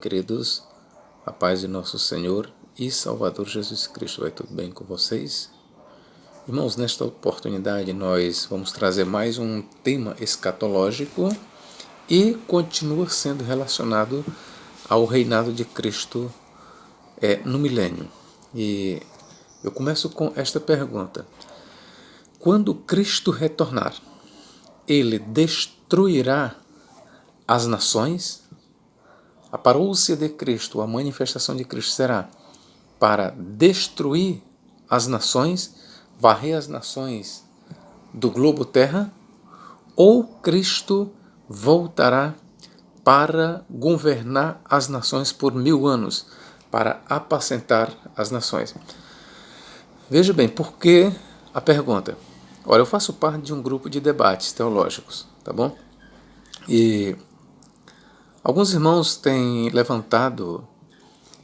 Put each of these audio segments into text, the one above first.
Queridos, a paz de nosso Senhor e Salvador Jesus Cristo, vai tudo bem com vocês? Irmãos, nesta oportunidade nós vamos trazer mais um tema escatológico e continua sendo relacionado ao reinado de Cristo no milênio. E eu começo com esta pergunta: quando Cristo retornar, ele destruirá as nações? A parousia de Cristo, a manifestação de Cristo, será para destruir as nações, varrer as nações do globo terra, ou Cristo voltará para governar as nações por 1000 anos, para apacentar as nações? Veja bem, por que a pergunta? Olha, eu faço parte de um grupo de debates teológicos, tá bom? E alguns irmãos têm levantado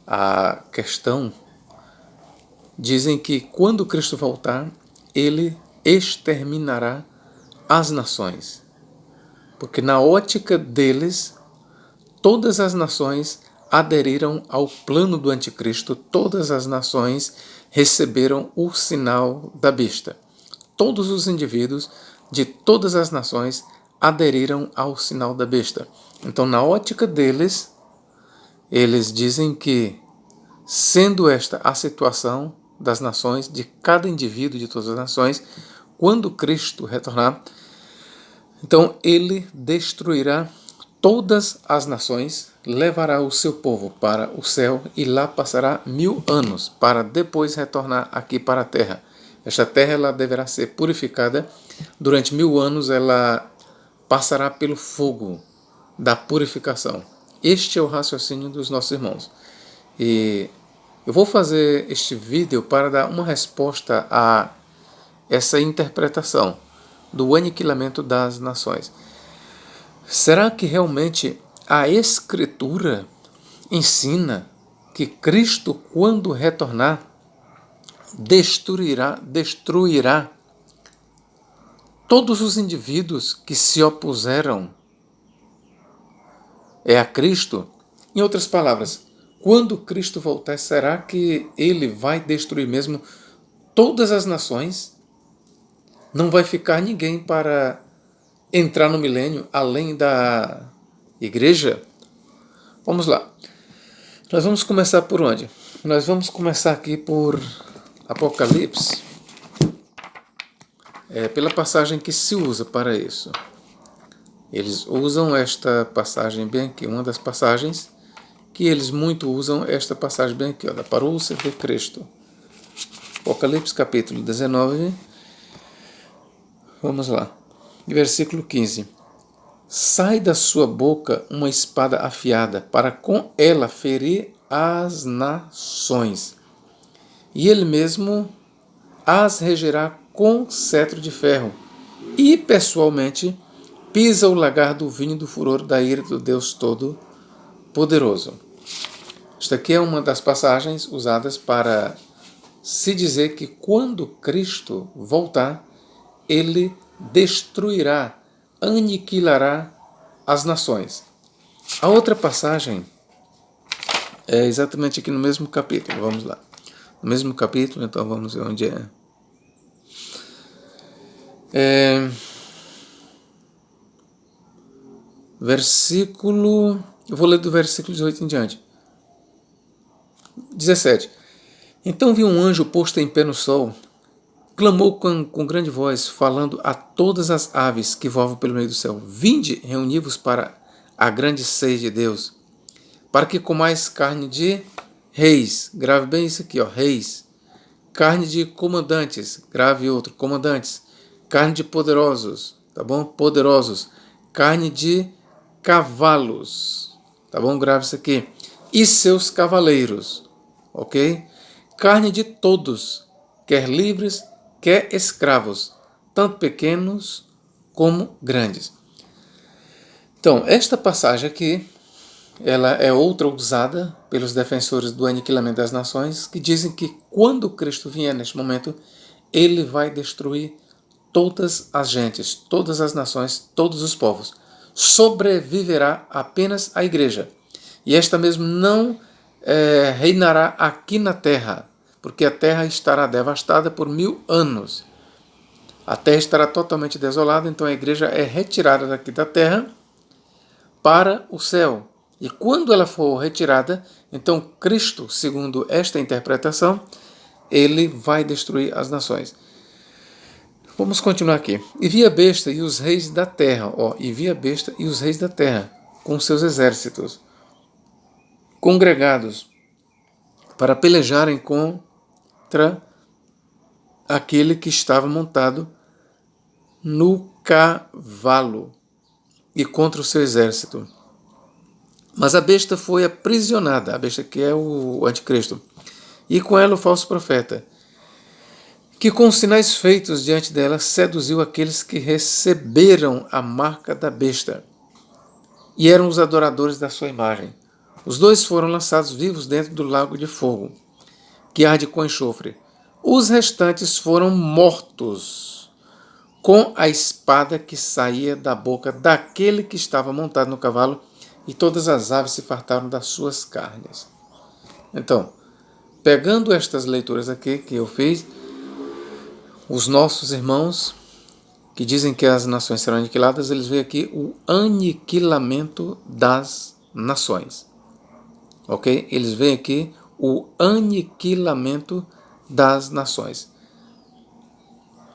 a questão, dizem que quando Cristo voltar, ele exterminará as nações. Porque na ótica deles, todas as nações aderiram ao plano do anticristo, todas as nações receberam o sinal da besta. Todos os indivíduos de todas as nações aderiram ao sinal da besta. Então, na ótica deles, eles dizem que, sendo esta a situação das nações, de cada indivíduo de todas as nações, quando Cristo retornar, então ele destruirá todas as nações, levará o seu povo para o céu e lá passará 1000 anos, para depois retornar aqui para a terra. Esta terra ela deverá ser purificada. Durante 1000 anos ela passará pelo fogo da purificação. Este é o raciocínio dos nossos irmãos. E eu vou fazer este vídeo para dar uma resposta a essa interpretação do aniquilamento das nações. Será que realmente a Escritura ensina que Cristo, quando retornar, destruirá todos os indivíduos que se opuseram a Cristo? Em outras palavras, quando Cristo voltar, será que ele vai destruir mesmo todas as nações? Não vai ficar ninguém para entrar no milênio além da igreja? Vamos lá. Nós vamos começar por onde? Nós vamos começar aqui por Apocalipse, pela passagem que se usa para isso. Eles usam esta passagem bem aqui, uma das passagens que eles muito usam, esta passagem bem aqui, ó, da parousia de Cristo. Apocalipse capítulo 19, vamos lá, versículo 15. Sai da sua boca uma espada afiada, para com ela ferir as nações, e ele mesmo as regerá com cetro de ferro, e pessoalmente pisa o lagar do vinho do furor da ira do Deus Todo-Poderoso. Esta aqui é uma das passagens usadas para se dizer que quando Cristo voltar, ele destruirá, aniquilará as nações. A outra passagem é exatamente aqui no mesmo capítulo. Vamos lá. No mesmo capítulo, então vamos ver onde é. Versículo... Eu vou ler do versículo 18 em diante. 17. Então vi um anjo posto em pé no sol, clamou com grande voz, falando a todas as aves que voam pelo meio do céu: vinde, reuni-vos para a grande ceia de Deus, para que comais carne de reis. Grave bem isso aqui, ó, reis. Carne de comandantes. Grave outro, comandantes. Carne de poderosos, tá bom? Poderosos. Carne de cavalos, tá bom? Grave isso aqui. E seus cavaleiros, ok? Carne de todos, quer livres, quer escravos, tanto pequenos como grandes. Então, esta passagem aqui, ela é outra usada pelos defensores do aniquilamento das nações, que dizem que quando Cristo vier neste momento, ele vai destruir todas as gentes, todas as nações, todos os povos. Sobreviverá apenas a igreja. e esta mesmo não reinará aqui na terra, porque a terra estará devastada por 1000 anos. A terra estará totalmente desolada, então a igreja é retirada daqui da terra para o céu. E quando ela for retirada, então Cristo, segundo esta interpretação, ele vai destruir as nações. Vamos continuar aqui. E vi a besta e os reis da terra, e vi a besta e os reis da terra, com seus exércitos, congregados, para pelejarem contra aquele que estava montado no cavalo e contra o seu exército. Mas a besta foi aprisionada, a besta que é o anticristo, e com ela o falso profeta, que com os sinais feitos diante dela seduziu aqueles que receberam a marca da besta e eram os adoradores da sua imagem. Os dois foram lançados vivos dentro do lago de fogo, que arde com enxofre. Os restantes foram mortos com a espada que saía da boca daquele que estava montado no cavalo, e todas as aves se fartaram das suas carnes. Então, pegando estas leituras aqui que eu fiz, os nossos irmãos que dizem que as nações serão aniquiladas, eles veem aqui o aniquilamento das nações. Ok? Eles veem aqui o aniquilamento das nações.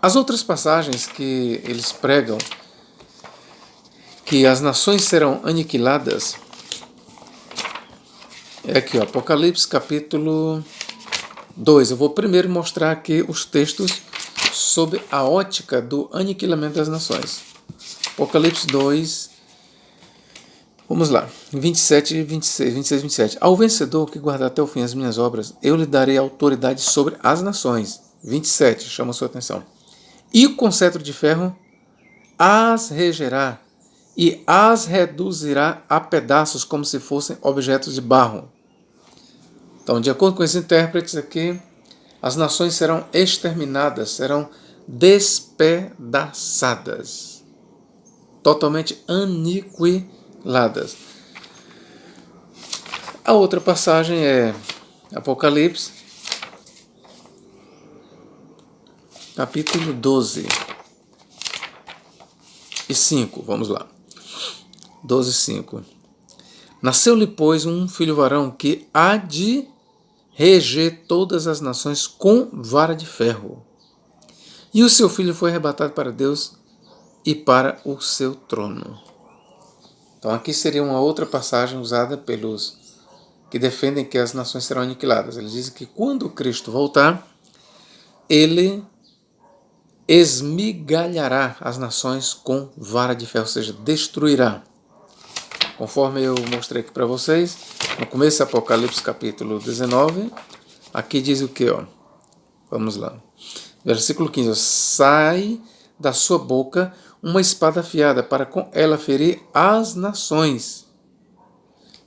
As outras passagens que eles pregam que as nações serão aniquiladas é aqui, Apocalipse capítulo 2. Eu vou primeiro mostrar aqui os textos sob a ótica do aniquilamento das nações. Apocalipse 2, vamos lá, 27, 26, 26, 27. Ao vencedor que guardar até o fim as minhas obras, eu lhe darei autoridade sobre as nações. 27, chama a sua atenção. E com cetro de ferro as regerá e as reduzirá a pedaços como se fossem objetos de barro. Então, de acordo com esses intérpretes aqui, as nações serão exterminadas, serão despedaçadas, totalmente aniquiladas. A outra passagem é Apocalipse, capítulo 12 e 5, vamos lá. 12, 5. Nasceu-lhe, pois, um filho varão que há de reger todas as nações com vara de ferro. E o seu filho foi arrebatado para Deus e para o seu trono. Então aqui seria uma outra passagem usada pelos que defendem que as nações serão aniquiladas. Eles dizem que quando Cristo voltar, ele esmigalhará as nações com vara de ferro, ou seja, destruirá. Conforme eu mostrei aqui para vocês, no começo do Apocalipse capítulo 19, aqui diz o que? Vamos lá. Versículo 15. Sai da sua boca uma espada afiada para com ela ferir as nações.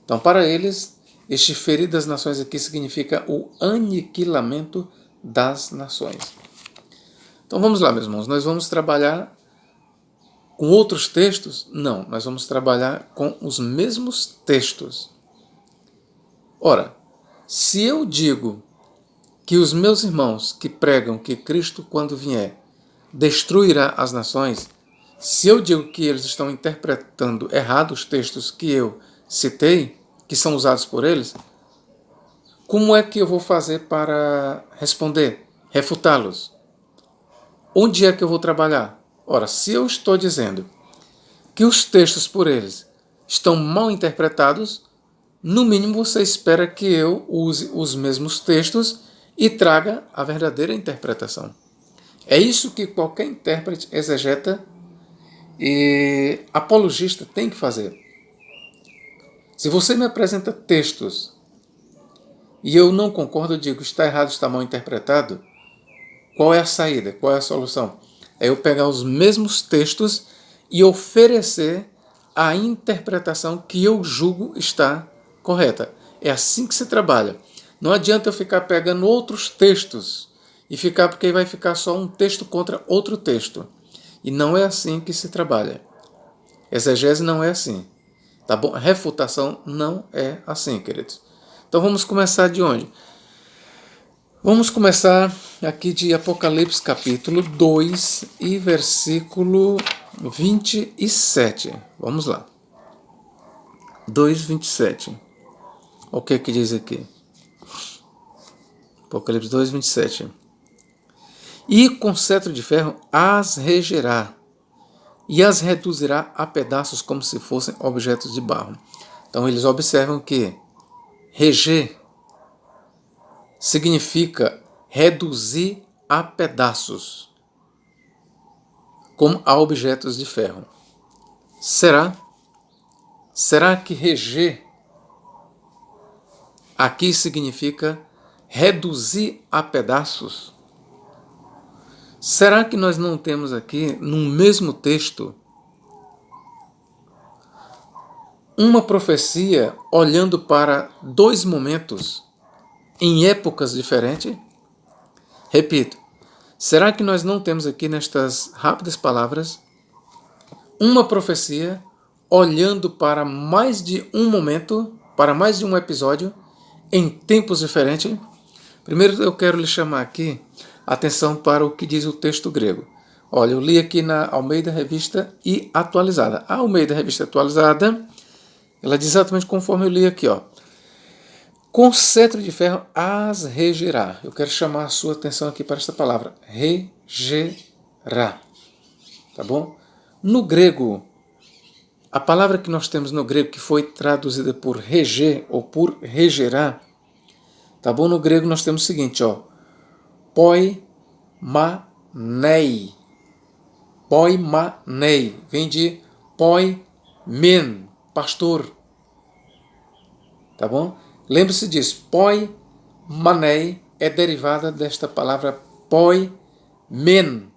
Então, para eles, este ferir das nações aqui significa o aniquilamento das nações. Então, vamos lá, meus irmãos. Nós vamos trabalhar com outros textos? Não, nós vamos trabalhar com os mesmos textos. Ora, se eu digo que os meus irmãos que pregam que Cristo, quando vier, destruirá as nações, se eu digo que eles estão interpretando errado os textos que eu citei, que são usados por eles, como é que eu vou fazer para responder, refutá-los? Onde é que eu vou trabalhar? Ora, se eu estou dizendo que os textos por eles estão mal interpretados, no mínimo você espera que eu use os mesmos textos e traga a verdadeira interpretação. É isso que qualquer intérprete, exegeta e apologista tem que fazer. Se você me apresenta textos e eu não concordo, eu digo, está errado, está mal interpretado, qual é a saída? Qual é a solução? É eu pegar os mesmos textos e oferecer a interpretação que eu julgo está correta. É assim que se trabalha. Não adianta eu ficar pegando outros textos e ficar, porque vai ficar só um texto contra outro texto. E não é assim que se trabalha. Exegese não é assim. Tá bom? Refutação não é assim, queridos. Então vamos começar de onde? Vamos começar aqui de Apocalipse capítulo 2 e versículo 27. Vamos lá. 2, 27. O que é que diz aqui? Apocalipse 2, 27. E com cetro de ferro as regerá e as reduzirá a pedaços como se fossem objetos de barro. Então eles observam que reger significa reduzir a pedaços, como a objetos de ferro. Será? Será que reger aqui significa reduzir a pedaços? Será que nós não temos aqui, no mesmo texto, uma profecia olhando para dois momentos em épocas diferentes? Repito, será que nós não temos aqui nestas rápidas palavras uma profecia olhando para mais de um momento, para mais de um episódio, em tempos diferentes? Primeiro eu quero lhe chamar aqui a atenção para o que diz o texto grego. Olha, eu li aqui na Almeida Revista e Atualizada. A Almeida Revista Atualizada, ela diz exatamente conforme eu li aqui, ó. Com cetro de ferro as regerá. Eu quero chamar a sua atenção aqui para esta palavra, regerá. Tá bom? No grego, a palavra que nós temos no grego que foi traduzida por reger ou por regerá, tá bom? No grego nós temos o seguinte, ó. Poimanei. Poimanei. Vem de poimen, pastor. Tá bom? Lembre-se disso. Poimanei é derivada desta palavra poimen,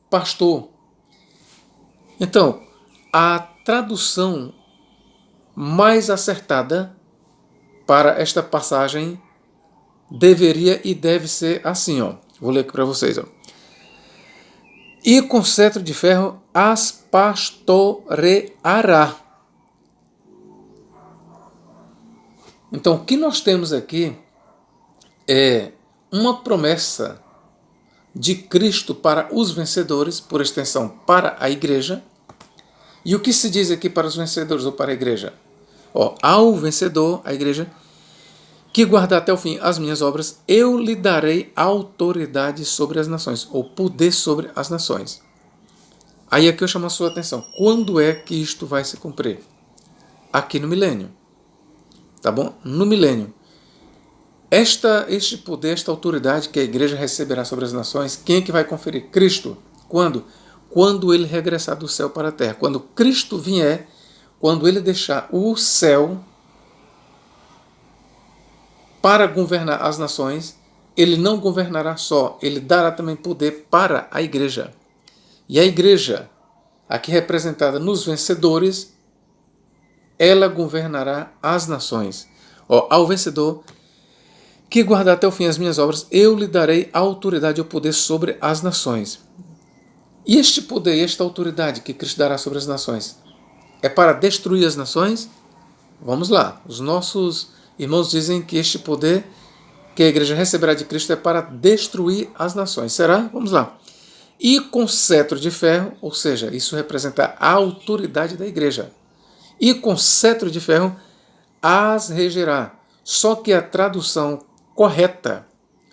pastor. Então, a tradução mais acertada para esta passagem deveria e deve ser assim, ó. Vou ler aqui para vocês, ó. E com cetro de ferro as pastoreará. Então, o que nós temos aqui é uma promessa de Cristo para os vencedores, por extensão para a igreja. E o que se diz aqui para os vencedores ou para a igreja? Ó, ao vencedor, a igreja, que guardar até o fim as minhas obras, eu lhe darei autoridade sobre as nações, ou poder sobre as nações. Aí aqui eu chamo a sua atenção. Quando é que isto vai se cumprir? Aqui no milênio. Tá bom? No milênio. Este poder, esta autoridade que a igreja receberá sobre as nações, quem é que vai conferir? Cristo. Quando? Quando ele regressar do céu para a terra. Quando Cristo vier, quando ele deixar o céu para governar as nações, ele não governará só, ele dará também poder para a igreja. E a igreja, aqui representada nos vencedores, ela governará as nações. Ó, ao vencedor, que guardar até o fim as minhas obras, eu lhe darei autoridade e o poder sobre as nações. E este poder e esta autoridade que Cristo dará sobre as nações é para destruir as nações? Vamos lá. Os nossos irmãos dizem que este poder que a igreja receberá de Cristo é para destruir as nações. Será? Vamos lá. E com cetro de ferro, ou seja, isso representa a autoridade da igreja. E com cetro de ferro as regerá. Só que a tradução correta,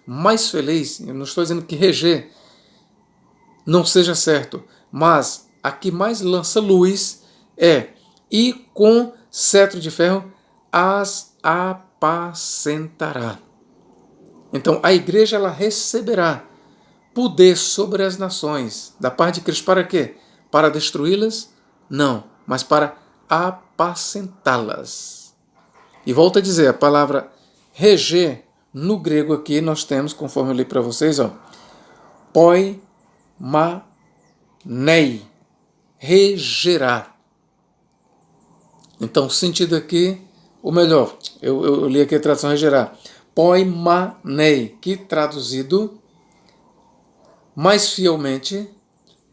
mais feliz, eu não estou dizendo que reger não seja certo, mas a que mais lança luz é e com cetro de ferro as apacentará. Então a igreja ela receberá poder sobre as nações da parte de Cristo para quê? Para destruí-las? Não, mas para apacentá-las. E volto a dizer, a palavra reger no grego aqui nós temos, conforme eu li para vocês, ó, poimanei, regerá. Então o sentido aqui, ou melhor, eu li aqui a tradução regerá, poimanei, que traduzido mais fielmente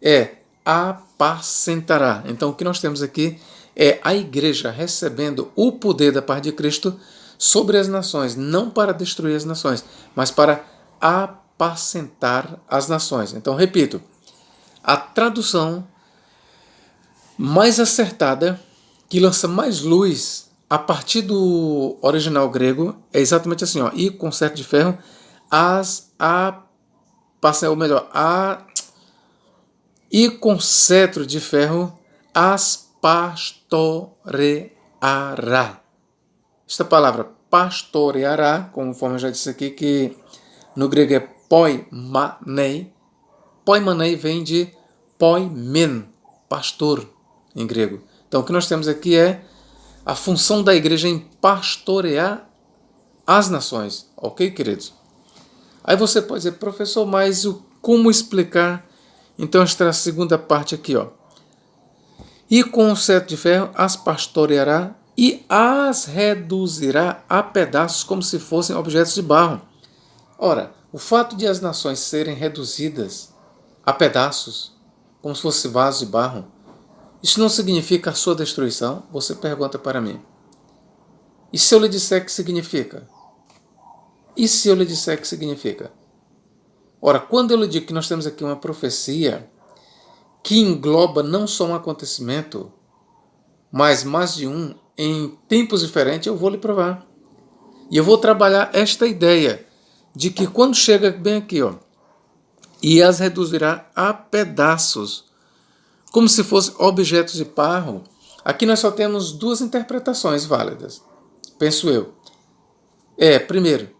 é apacentará. Então o que nós temos aqui É a igreja recebendo o poder da parte de Cristo sobre as nações, não para destruir as nações, mas para apacentar as nações. Então, repito, a tradução mais acertada, que lança mais luz a partir do original grego, é exatamente assim, ó, e com cerco de ferro, e com cetro de ferro as pastoreará. Esta palavra pastoreará, conforme eu já disse aqui, que no grego é poimanei. Poimanei vem de poimen, pastor, em grego. Então o que nós temos aqui é a função da igreja em pastorear as nações. Ok, queridos? Aí você pode dizer, professor, mas como explicar então esta segunda parte aqui, ó? E com o cetro de ferro as pastoreará e as reduzirá a pedaços como se fossem objetos de barro. Ora, o fato de as nações serem reduzidas a pedaços, como se fosse vasos de barro, isso não significa a sua destruição? Você pergunta para mim. E se eu lhe disser que significa? E se eu lhe disser que significa? Ora, quando eu lhe digo que nós temos aqui uma profecia que engloba não só um acontecimento, mas mais de um, em tempos diferentes, eu vou lhe provar. E eu vou trabalhar esta ideia de que quando chega bem aqui, ó, e as reduzirá a pedaços, como se fossem objetos de barro, aqui nós só temos duas interpretações válidas, penso eu. Primeiro,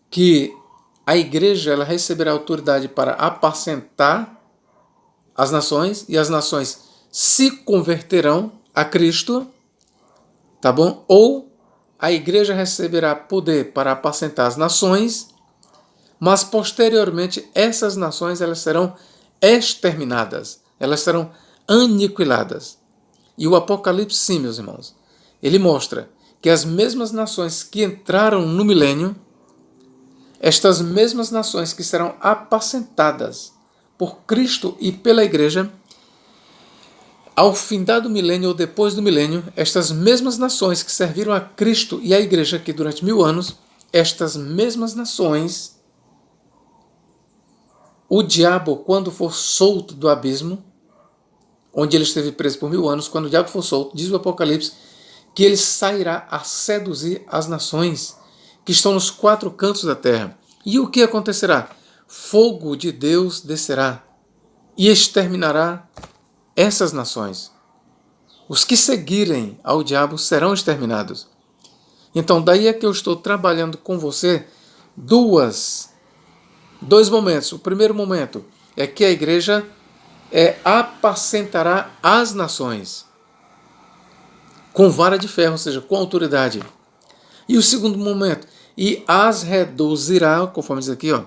que a igreja ela receberá autoridade para apacentar as nações, e as nações se converterão a Cristo, tá bom? Ou a igreja receberá poder para apacentar as nações, mas posteriormente essas nações elas serão exterminadas, elas serão aniquiladas. E o Apocalipse, sim, meus irmãos, ele mostra que as mesmas nações que entraram no milênio, estas mesmas nações que serão apacentadas por Cristo e pela igreja, ao findar do milênio ou depois do milênio, estas mesmas nações que serviram a Cristo e a igreja aqui durante 1000 anos, estas mesmas nações, o diabo, quando for solto do abismo, onde ele esteve preso por 1000 anos, quando o diabo for solto, diz o Apocalipse, que ele sairá a seduzir as nações que estão nos 4 cantos da terra. E o que acontecerá? Fogo de Deus descerá e exterminará essas nações. Os que seguirem ao diabo serão exterminados. Então, daí é que eu estou trabalhando com você dois momentos. O primeiro momento é que a igreja apacentará as nações com vara de ferro, ou seja, com autoridade. E o segundo momento, e as reduzirá, conforme diz aqui, ó,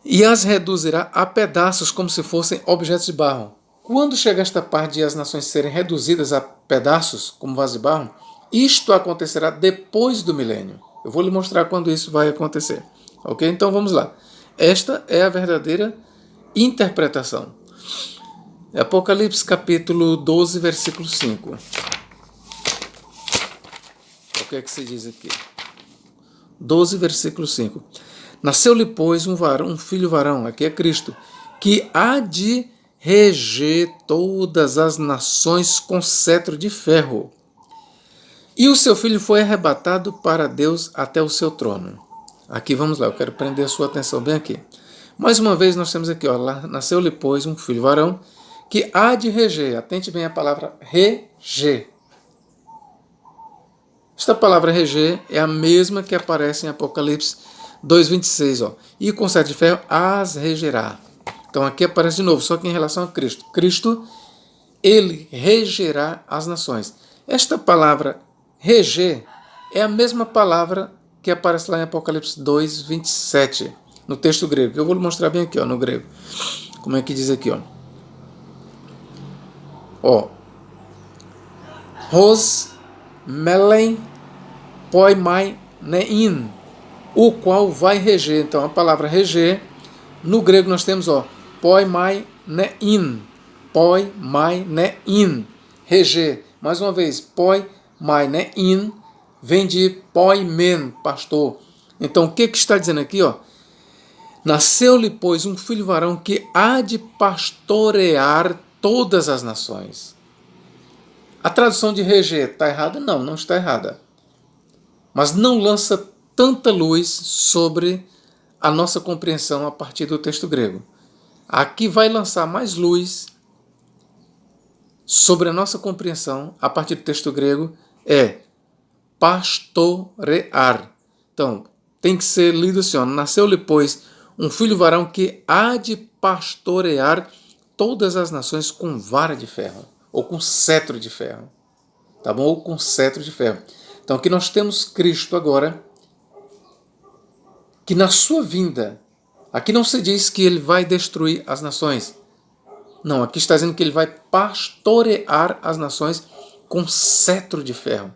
e as reduzirá a pedaços como se fossem objetos de barro. Quando chega esta parte de as nações serem reduzidas a pedaços como vasos de barro, isto acontecerá depois do milênio. Eu vou lhe mostrar quando isso vai acontecer. Ok? Então vamos lá. Esta é a verdadeira interpretação. Apocalipse capítulo 12, versículo 5. O que é que se diz aqui? 12, versículo 5. Nasceu-lhe, pois, um filho varão, aqui é Cristo, que há de reger todas as nações com cetro de ferro. E o seu filho foi arrebatado para Deus até o seu trono. Aqui vamos lá, eu quero prender a sua atenção bem aqui. Mais uma vez nós temos aqui, ó, nasceu-lhe, pois, um filho varão, que há de reger, atente bem a palavra reger. Esta palavra reger é a mesma que aparece em Apocalipse 2,26, ó. E com cetro de ferro as regerá. Então aqui aparece de novo, só que em relação a Cristo. Cristo, ele regerá as nações. Esta palavra reger é a mesma palavra que aparece lá em Apocalipse 2,27, no texto grego. Eu vou lhe mostrar bem aqui, ó, no grego. Como é que diz aqui, ó? Ó. Ros melen poimai nein, o qual vai reger. Então a palavra reger, no grego nós temos, ó, poimai nein, reger. Mais uma vez, poi, mai, né? In, vem de poi, men, pastor. Então, o que está dizendo aqui, ó? Nasceu-lhe, pois, um filho varão que há de pastorear todas as nações. A tradução de reger está errada? Não, não está errada. Mas não lança tanta luz sobre a nossa compreensão a partir do texto grego. Aqui vai lançar mais luz sobre a nossa compreensão a partir do texto grego é pastorear. Então, tem que ser lido assim, ó, nasceu-lhe, pois, um filho varão que há de pastorear todas as nações com vara de ferro, ou com cetro de ferro, tá bom? Ou com cetro de ferro. Então, aqui nós temos Cristo agora, que na sua vinda, aqui não se diz que ele vai destruir as nações. Não, aqui está dizendo que ele vai pastorear as nações com cetro de ferro,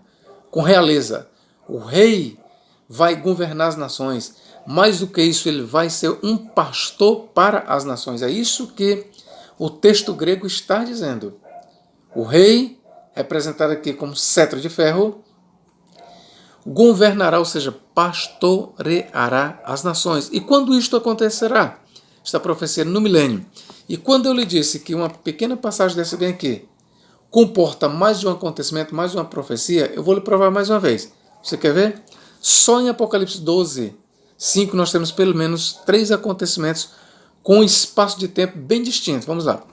com realeza. O rei vai governar as nações. Mais do que isso, ele vai ser um pastor para as nações. É isso que o texto grego está dizendo. O rei, representado aqui como cetro de ferro, governará, ou seja, pastoreará as nações. E quando isto acontecerá? Esta profecia no milênio. E quando eu lhe disse que uma pequena passagem dessa bem aqui comporta mais de um acontecimento, mais de uma profecia, eu vou lhe provar mais uma vez. Você quer ver? Só em Apocalipse 12, 5, nós temos pelo menos 3 acontecimentos com um espaço de tempo bem distinto. Vamos lá.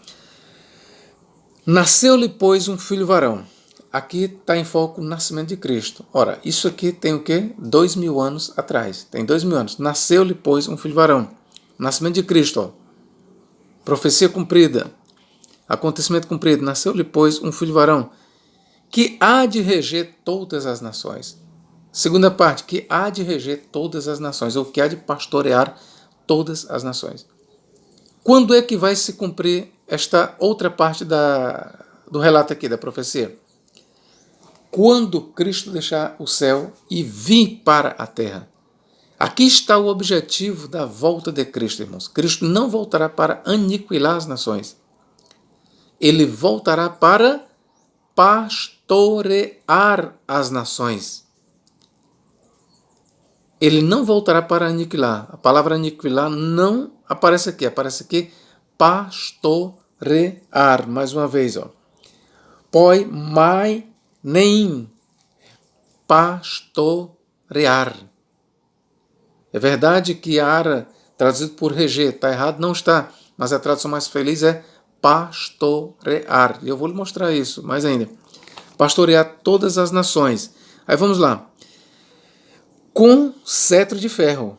Nasceu-lhe, pois, um filho varão. Aqui está em foco o nascimento de Cristo. Ora, isso aqui tem o quê? 2000 anos atrás. Tem 2000 anos. Nasceu-lhe, pois, um filho varão. Nascimento de Cristo, ó. Profecia cumprida. Acontecimento cumprido. Nasceu-lhe, pois, um filho varão, que há de reger todas as nações. Segunda parte, que há de reger todas as nações, ou que há de pastorear todas as nações. Quando é que vai se cumprir esta outra parte do relato aqui, da profecia? Quando Cristo deixar o céu e vir para a terra. Aqui está o objetivo da volta de Cristo, irmãos. Cristo não voltará para aniquilar as nações. Ele voltará para pastorear as nações. Ele não voltará para aniquilar. A palavra aniquilar não aparece aqui pastorear. Mais uma vez, ó. Poi, mai, nem pastorear. É verdade que ara, traduzido por reger, está errado? Não está. Mas a tradução mais feliz é pastorear. E eu vou lhe mostrar isso mais ainda. Pastorear todas as nações. Aí vamos lá. Com cetro de ferro.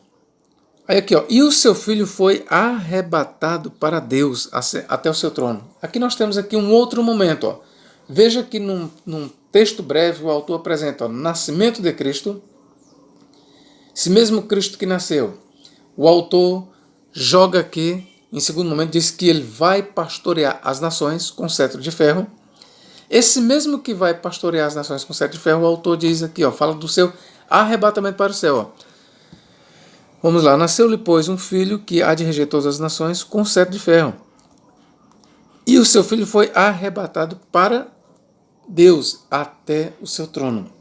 Aí aqui, ó. E o seu filho foi arrebatado para Deus até o seu trono. Aqui nós temos aqui um outro momento, ó. Veja que num texto breve o autor apresenta o nascimento de Cristo. Esse mesmo Cristo que nasceu, o autor joga aqui, em segundo momento, diz que ele vai pastorear as nações com cetro de ferro. Esse mesmo que vai pastorear as nações com cetro de ferro, o autor diz aqui, ó, fala do seu arrebatamento para o céu. Ó. Vamos lá. Nasceu-lhe, pois, um filho que há de reger todas as nações com cetro de ferro. E o seu filho foi arrebatado para Deus até o seu trono.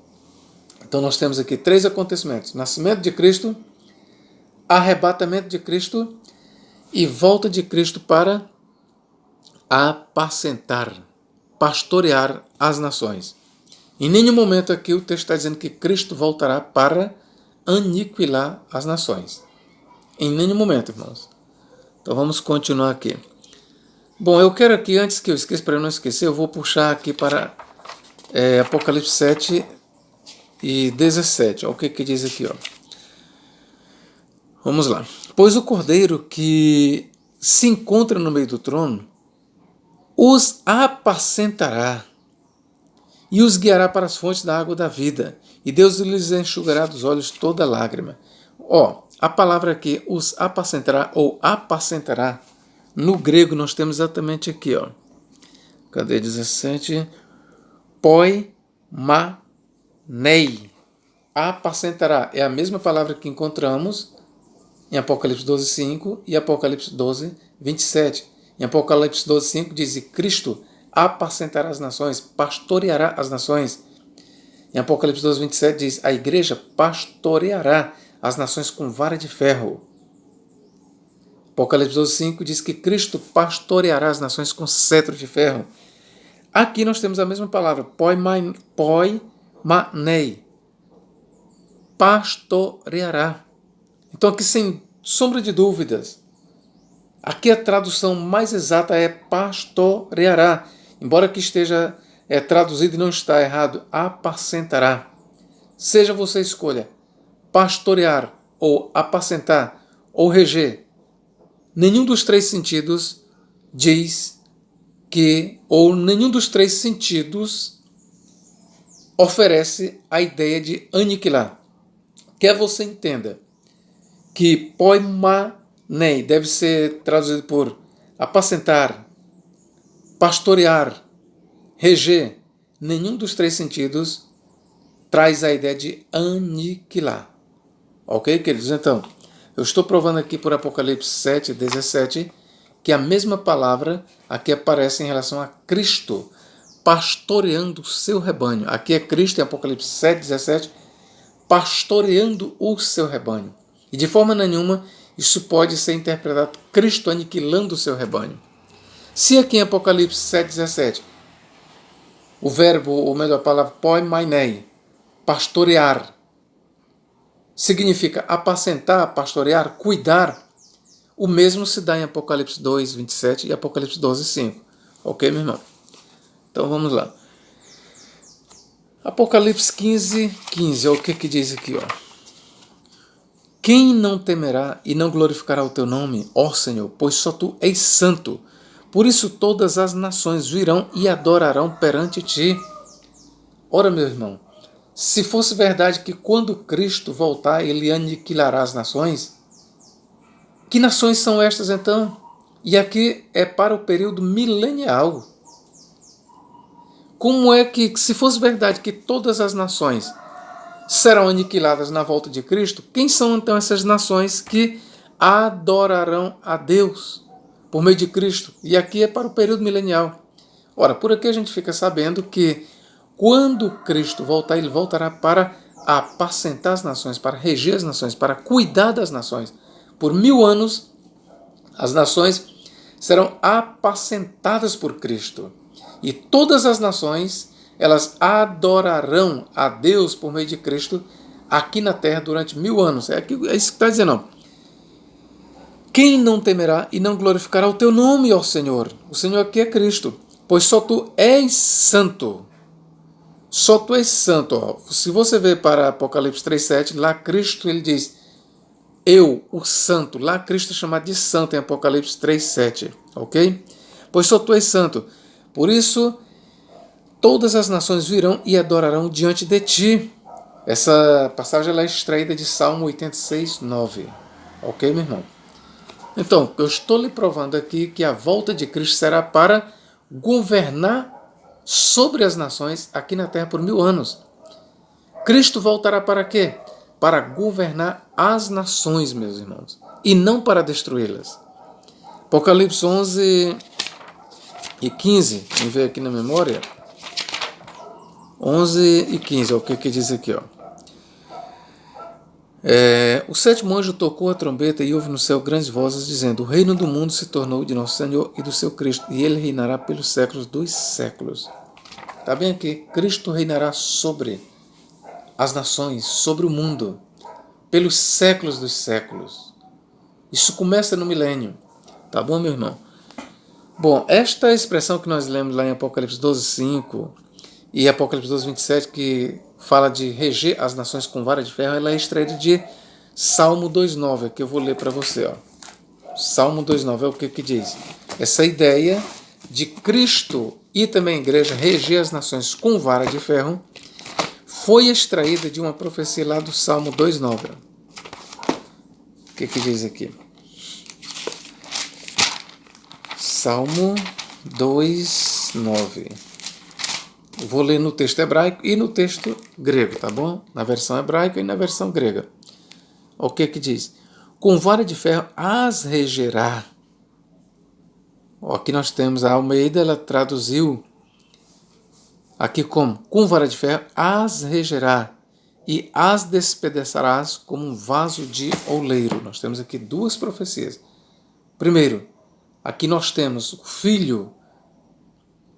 Então nós temos aqui 3 acontecimentos. Nascimento de Cristo, arrebatamento de Cristo e volta de Cristo para apacentar, pastorear as nações. Em nenhum momento aqui o texto está dizendo que Cristo voltará para aniquilar as nações. Em nenhum momento, irmãos. Então vamos continuar aqui. Bom, eu quero aqui, antes que eu esqueça, para eu não esquecer, eu vou puxar aqui para Apocalipse 7 e 17. Olha o que diz aqui, ó. Vamos lá. Pois o cordeiro que se encontra no meio do trono os apacentará e os guiará para as fontes da água da vida, e Deus lhes enxugará dos olhos toda lágrima. Ó, a palavra aqui, os apacentará ou apacentará, no grego nós temos exatamente aqui, ó. Cadê 17? Poi, ma, nei. Apacentará é a mesma palavra que encontramos em Apocalipse 12:5 e Apocalipse 12:27. Em Apocalipse 12:5 diz que Cristo apacentará as nações, pastoreará as nações. Em Apocalipse 12, 27 diz, a igreja pastoreará as nações com vara de ferro. Apocalipse 12, 5 diz que Cristo pastoreará as nações com cetro de ferro. Aqui nós temos a mesma palavra, poimanei, pastoreará. Então aqui sem sombra de dúvidas, aqui a tradução mais exata é pastoreará, embora aqui esteja traduzido e não está errado, apacentará. Seja você escolha pastorear ou apacentar ou reger, nenhum dos três sentidos diz que, ou nenhum dos três sentidos oferece a ideia de aniquilar. Quer você entenda que poimanei deve ser traduzido por apacentar, pastorear, reger, nenhum dos três sentidos traz a ideia de aniquilar. Ok, queridos? Então, eu estou provando aqui por Apocalipse 7, 17, que a mesma palavra aqui aparece em relação a Cristo, pastoreando o seu rebanho. Aqui é Cristo, em Apocalipse 7, 17, pastoreando o seu rebanho. E de forma nenhuma isso pode ser interpretado Cristo aniquilando o seu rebanho. Se aqui em Apocalipse 7, 17, o verbo, ou melhor, a palavra poimanei, pastorear, significa apacentar, pastorear, cuidar, o mesmo se dá em Apocalipse 2, 27 e Apocalipse 12, 5. Ok, meu irmão? Então vamos lá. Apocalipse 15, 15. Olha o que diz aqui, ó. Quem não temerá e não glorificará o teu nome, ó Senhor, pois só tu és santo. Por isso todas as nações virão e adorarão perante ti. Ora, meu irmão, se fosse verdade que quando Cristo voltar ele aniquilará as nações, que nações são estas então? E aqui é para o período milenial. Como é que, se fosse verdade que todas as nações serão aniquiladas na volta de Cristo, quem são então essas nações que adorarão a Deus por meio de Cristo? E aqui é para o período milenial. Ora, por aqui a gente fica sabendo que quando Cristo voltar, ele voltará para apacentar as nações, para reger as nações, para cuidar das nações. Por 1000 anos, as nações serão apacentadas por Cristo. E todas as nações, elas adorarão a Deus por meio de Cristo aqui na terra durante 1000 anos. É isso que está dizendo. Não. Quem não temerá e não glorificará o teu nome, ó Senhor? O Senhor aqui é Cristo. Pois só tu és santo. Só tu és santo. Ó. Se você ver para Apocalipse 3,7, lá Cristo ele diz, eu, o santo. Lá Cristo é chamado de santo em Apocalipse 3,7. Ok? Pois só tu és santo. Por isso, todas as nações virão e adorarão diante de ti. Essa passagem ela é extraída de Salmo 86, 9. Ok, meu irmão? Então, eu estou lhe provando aqui que a volta de Cristo será para governar sobre as nações aqui na terra por 1000 anos. Cristo voltará para quê? Para governar as nações, meus irmãos, e não para destruí-las. Apocalipse 11 e 15, vamos ver aqui na memória. 11 e 15, é o que diz aqui, ó. O sétimo anjo tocou a trombeta e houve no céu grandes vozes dizendo, o reino do mundo se tornou de nosso Senhor e do seu Cristo, e ele reinará pelos séculos dos séculos. Está bem aqui? Cristo reinará sobre as nações, sobre o mundo, pelos séculos dos séculos. Isso começa no milênio. Tá bom, meu irmão? Bom, esta expressão que nós lemos lá em Apocalipse 12, 5 e Apocalipse 12, 27, que fala de reger as nações com vara de ferro, ela é extraída de Salmo 2,9, que eu vou ler para você. Ó. Salmo 2,9 é o que diz? Essa ideia de Cristo e também a igreja reger as nações com vara de ferro foi extraída de uma profecia lá do Salmo 2,9. O que diz aqui? Salmo 2,9. Vou ler no texto hebraico e no texto grego, tá bom? Na versão hebraica e na versão grega. O que diz? Com vara de ferro as regerá. Aqui nós temos a Almeida, ela traduziu aqui como: com vara de ferro as regerá e as despedaçarás como um vaso de oleiro. Nós temos aqui duas profecias. Primeiro, aqui nós temos o filho.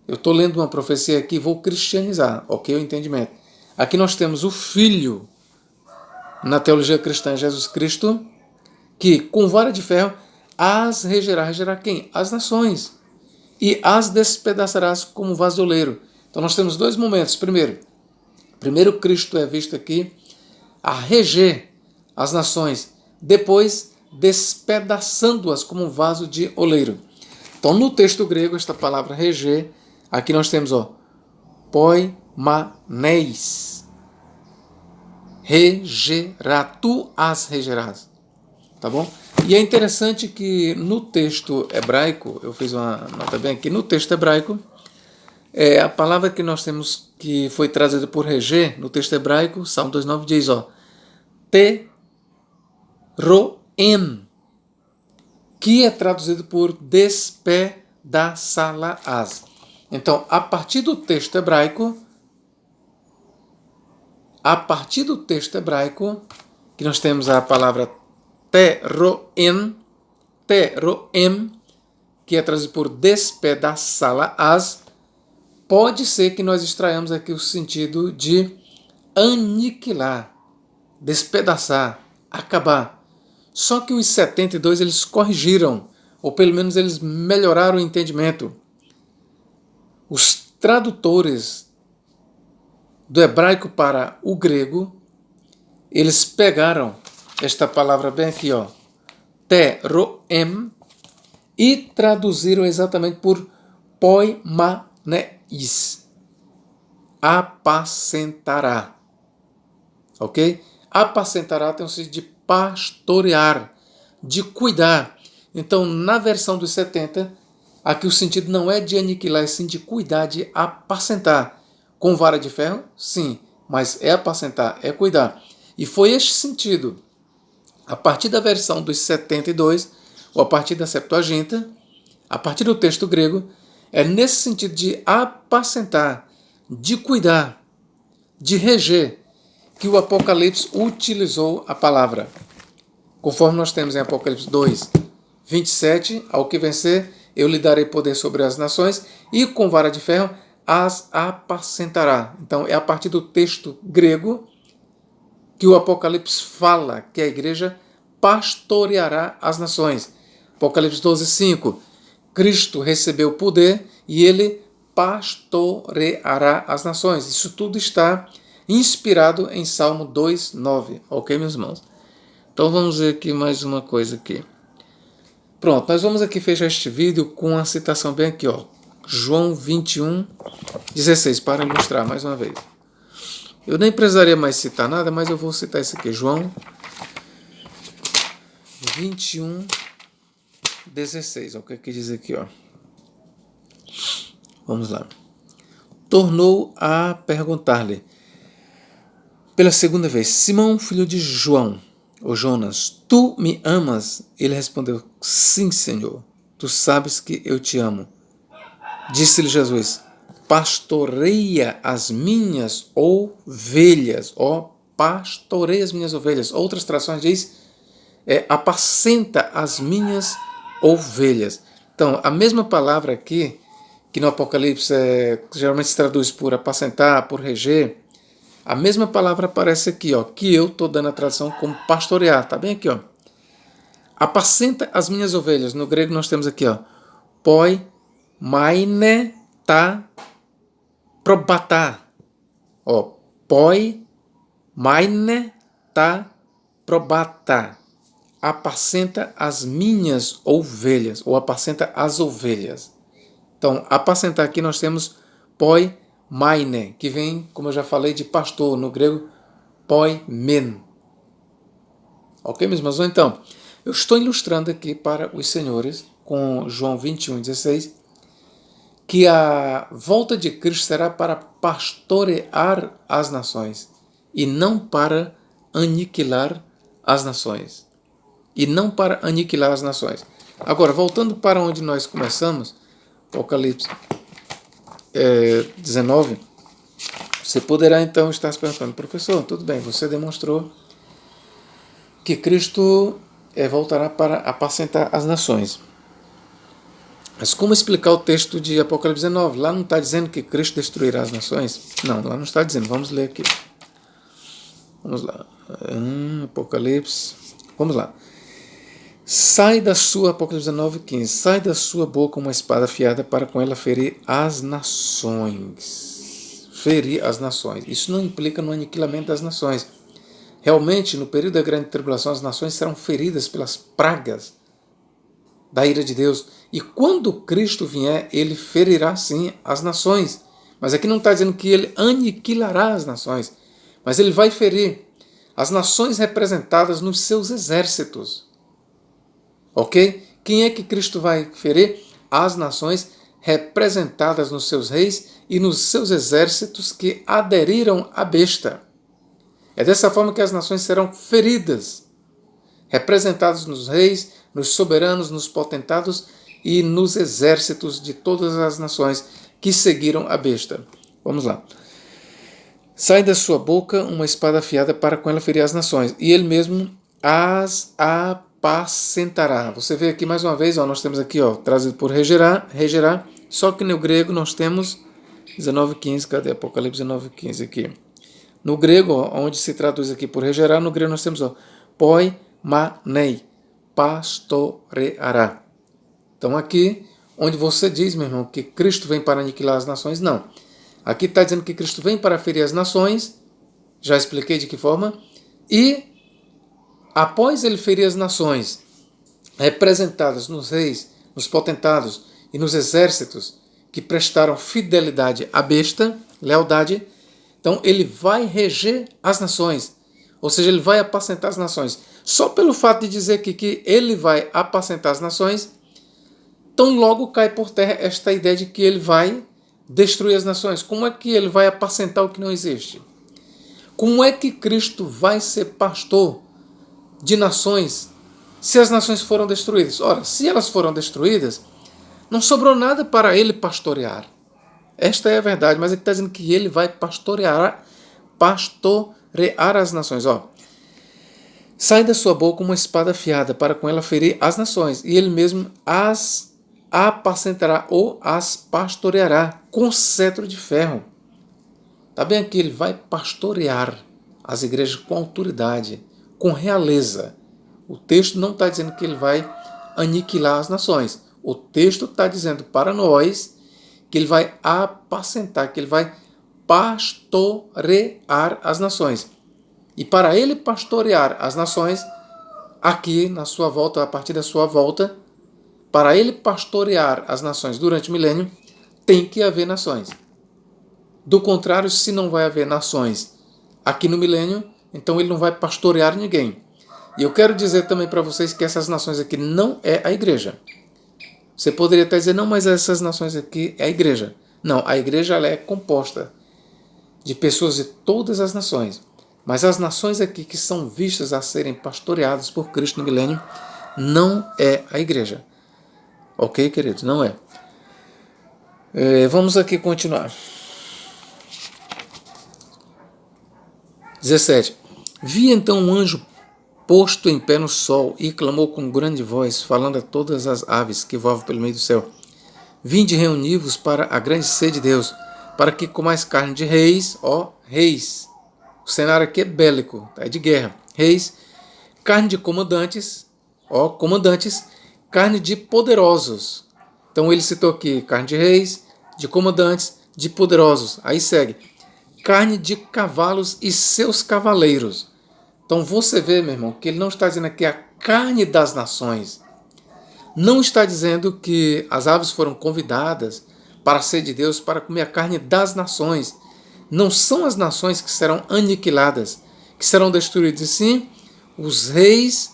Eu estou lendo uma profecia aqui, vou cristianizar, ok? O entendimento. Aqui nós temos o filho, na teologia cristã, Jesus Cristo, que com vara de ferro as regerá. Regerá quem? As nações. E as despedaçarás como um vaso de oleiro. Então nós temos dois momentos. Primeiro Cristo é visto aqui a reger as nações, depois despedaçando-as como um vaso de oleiro. Então no texto grego, esta palavra reger, aqui nós temos poimaneis. Regerá, tu as regerás. Tá bom? E é interessante que no texto hebraico, eu fiz uma nota bem aqui, no texto hebraico, a palavra que nós temos que foi trazida por reger, no texto hebraico, Salmo 2,9 diz, teroem, que é traduzido por despedaçá-las. Então, a partir do texto hebraico, que nós temos a palavra teroem, que é traduzido por despedaçá-las, pode ser que nós extraiamos aqui o sentido de aniquilar, despedaçar, acabar. Só que os 72 eles corrigiram, ou pelo menos eles melhoraram o entendimento. Os tradutores do hebraico para o grego, eles pegaram esta palavra bem aqui, teroem, e traduziram exatamente por poimaneis, apacentará. Ok? Apacentará tem o sentido de pastorear, de cuidar. Então, na versão dos 70, aqui o sentido não é de aniquilar, é sim de cuidar, de apacentar. Com vara de ferro, sim, mas é apacentar, é cuidar. E foi este sentido, a partir da versão dos 72, ou a partir da Septuaginta, a partir do texto grego, é nesse sentido de apacentar, de cuidar, de reger, que o Apocalipse utilizou a palavra. Conforme nós temos em Apocalipse 2, 27, ao que vencer, eu lhe darei poder sobre as nações, e com vara de ferro as apacentará. Então, é a partir do texto grego que o Apocalipse fala que a igreja pastoreará as nações. Apocalipse 12, 5. Cristo recebeu poder e ele pastoreará as nações. Isso tudo está inspirado em Salmo 2, 9. Ok, meus irmãos? Então vamos ver aqui mais uma coisa aqui. Pronto, nós vamos aqui fechar este vídeo com uma citação bem aqui, João 21, 16, para ilustrar mais uma vez. Eu nem precisaria mais citar nada, mas eu vou citar isso aqui. João 21, 16. O que é que diz aqui, Vamos lá. Tornou a perguntar-lhe pela segunda vez: Simão, filho de João, ou Jonas, tu me amas? Ele respondeu: sim, Senhor, tu sabes que eu te amo. Disse-lhe Jesus: pastoreia as minhas ovelhas. Pastoreia as minhas ovelhas. Outras traduções diz: apacenta as minhas ovelhas. Então, a mesma palavra aqui, que no Apocalipse geralmente se traduz por apacentar, por reger, a mesma palavra aparece aqui, que eu estou dando a tradução como pastorear. Está bem aqui, apacenta as minhas ovelhas. No grego nós temos aqui, poimaine ta probata. Poimaine ta probata. Apacenta as minhas ovelhas, ou apacenta as ovelhas. Então, apacentar aqui nós temos poimaine, que vem, como eu já falei, de pastor, no grego poimen. Ok, meus irmãos? Então, eu estou ilustrando aqui para os senhores, com João 21, 16, que a volta de Cristo será para pastorear as nações, e não para aniquilar as nações. Agora, voltando para onde nós começamos, Apocalipse 19, você poderá então estar se perguntando, professor, tudo bem, você demonstrou que Cristo voltará para apacentar as nações. Mas como explicar o texto de Apocalipse 19? Lá não está dizendo que Cristo destruirá as nações? Não, lá não está dizendo. Vamos ler aqui. Vamos lá. Apocalipse. Vamos lá. Sai da sua, Apocalipse 19, 15. Sai da sua boca uma espada afiada para com ela ferir as nações. Ferir as nações. Isso não implica no aniquilamento das nações. Realmente, no período da grande tribulação, as nações serão feridas pelas pragas da ira de Deus. E quando Cristo vier, ele ferirá sim as nações. Mas aqui não está dizendo que ele aniquilará as nações, mas ele vai ferir as nações representadas nos seus exércitos. Ok? Quem é que Cristo vai ferir? As nações representadas nos seus reis e nos seus exércitos que aderiram à besta. É dessa forma que as nações serão feridas, representadas nos reis, nos soberanos, nos potentados e nos exércitos de todas as nações que seguiram a besta. Vamos lá. Sai da sua boca uma espada afiada para com ela ferir as nações, e ele mesmo as apacentará. Você vê aqui mais uma vez, nós temos aqui, trazido por regerá, só que no grego nós temos 19:15, cadê Apocalipse 19:15 aqui? No grego, onde se traduz aqui por regerar, no grego nós temos, poimanei, pastoreará. Então aqui, onde você diz, meu irmão, que Cristo vem para aniquilar as nações, não. Aqui está dizendo que Cristo vem para ferir as nações, já expliquei de que forma, e após ele ferir as nações, representadas nos reis, nos potentados e nos exércitos que prestaram fidelidade à besta, lealdade, então ele vai reger as nações, ou seja, ele vai apacentar as nações. Só pelo fato de dizer que ele vai apacentar as nações, tão logo cai por terra esta ideia de que ele vai destruir as nações. Como é que ele vai apacentar o que não existe? Como é que Cristo vai ser pastor de nações se as nações foram destruídas? Ora, se elas foram destruídas, não sobrou nada para ele pastorear. Esta é a verdade, mas ele está dizendo que ele vai pastorear as nações. Sai da sua boca uma espada afiada para com ela ferir as nações, e ele mesmo as apacentará ou as pastoreará com cetro de ferro. Está bem aqui, ele vai pastorear as igrejas com autoridade, com realeza. O texto não está dizendo que ele vai aniquilar as nações. O texto está dizendo para nós que ele vai apacentar, que ele vai pastorear as nações. E para ele pastorear as nações, aqui na sua volta, a partir da sua volta, para ele pastorear as nações durante o milênio, tem que haver nações. Do contrário, se não vai haver nações aqui no milênio, então ele não vai pastorear ninguém. E eu quero dizer também para vocês que essas nações aqui não é a igreja. Você poderia até dizer, não, mas essas nações aqui é a igreja. Não, a igreja ela é composta de pessoas de todas as nações. Mas as nações aqui que são vistas a serem pastoreadas por Cristo no milênio, não é a igreja. Ok, queridos? Não é. Vamos aqui continuar. 17. Vi então um anjo posto em pé no sol e clamou com grande voz, falando a todas as aves que voavam pelo meio do céu. Vinde reunir-vos para a grande sede de Deus, para que comais carne de reis, reis. O cenário aqui é bélico, é de guerra. Reis, carne de comandantes, comandantes, carne de poderosos. Então ele citou aqui carne de reis, de comandantes, de poderosos. Aí segue, carne de cavalos e seus cavaleiros. Então você vê, meu irmão, que ele não está dizendo aqui a carne das nações. Não está dizendo que as aves foram convidadas para ser de Deus para comer a carne das nações. Não são as nações que serão aniquiladas, que serão destruídas, e sim os reis,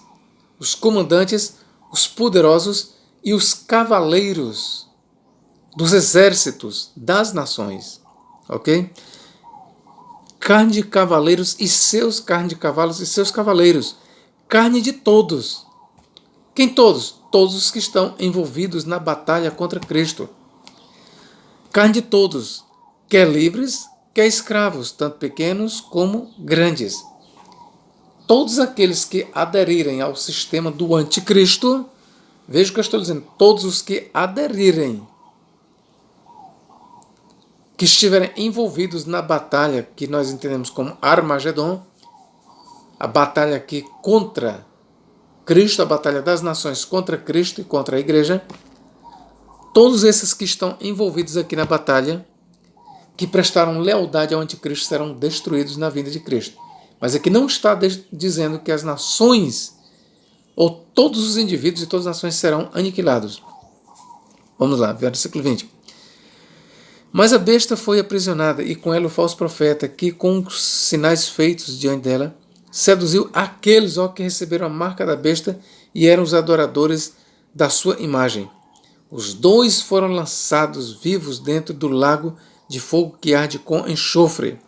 os comandantes, os poderosos e os cavaleiros dos exércitos das nações. Ok? Carne de cavaleiros e seus carne de cavalos e seus cavaleiros. Carne de todos. Quem todos? todos os que estão envolvidos na batalha contra Cristo. Carne de todos, quer livres, quer escravos, tanto pequenos como grandes. Todos aqueles que aderirem ao sistema do anticristo, veja o que eu estou dizendo, todos os que aderirem, que estiverem envolvidos na batalha que nós entendemos como Armagedon, a batalha aqui contra Cristo, a batalha das nações contra Cristo e contra a igreja, todos esses que estão envolvidos aqui na batalha, que prestaram lealdade ao anticristo, serão destruídos na vinda de Cristo. Mas aqui não está dizendo que as nações, ou todos os indivíduos e todas as nações serão aniquilados. Vamos lá, versículo 20. Mas a besta foi aprisionada, e com ela o falso profeta, que com os sinais feitos diante dela, seduziu aqueles que receberam a marca da besta e eram os adoradores da sua imagem. Os dois foram lançados vivos dentro do lago de fogo que arde com enxofre.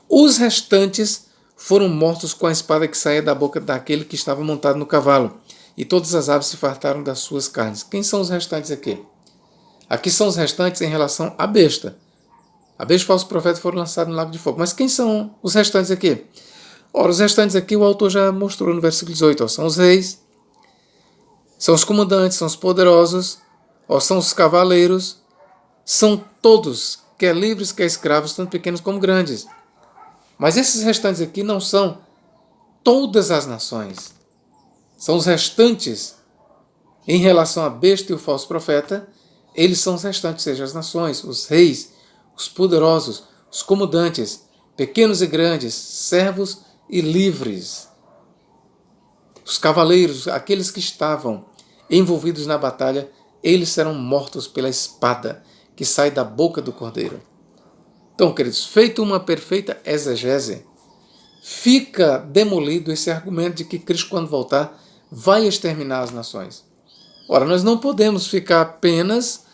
Os restantes foram mortos com a espada que saía da boca daquele que estava montado no cavalo, e todas as aves se fartaram das suas carnes. Quem são os restantes aqui? Aqui são os restantes em relação à besta. A besta e o falso profeta foram lançados no lago de fogo. Mas quem são os restantes aqui? Ora, os restantes aqui o autor já mostrou no versículo 18. São os reis, são os comandantes, são os poderosos, são os cavaleiros, são todos, quer livres, quer escravos, tanto pequenos como grandes. Mas esses restantes aqui não são todas as nações. São os restantes em relação à besta e o falso profeta. Eles são os restantes, ou seja, as nações, os reis, os poderosos, os comandantes, pequenos e grandes, servos e livres. Os cavaleiros, aqueles que estavam envolvidos na batalha, eles serão mortos pela espada que sai da boca do cordeiro. Então, queridos, feito uma perfeita exegese, fica demolido esse argumento de que Cristo, quando voltar, vai exterminar as nações. Ora, nós não podemos ficar apenas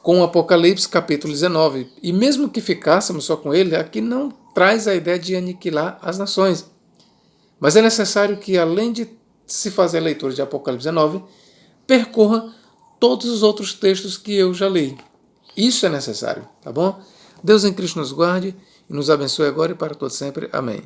com o Apocalipse capítulo 19, e mesmo que ficássemos só com ele, aqui não traz a ideia de aniquilar as nações. Mas é necessário que, além de se fazer a leitura de Apocalipse 19, percorra todos os outros textos que eu já li. Isso é necessário, tá bom? Deus em Cristo nos guarde e nos abençoe agora e para todo sempre. Amém.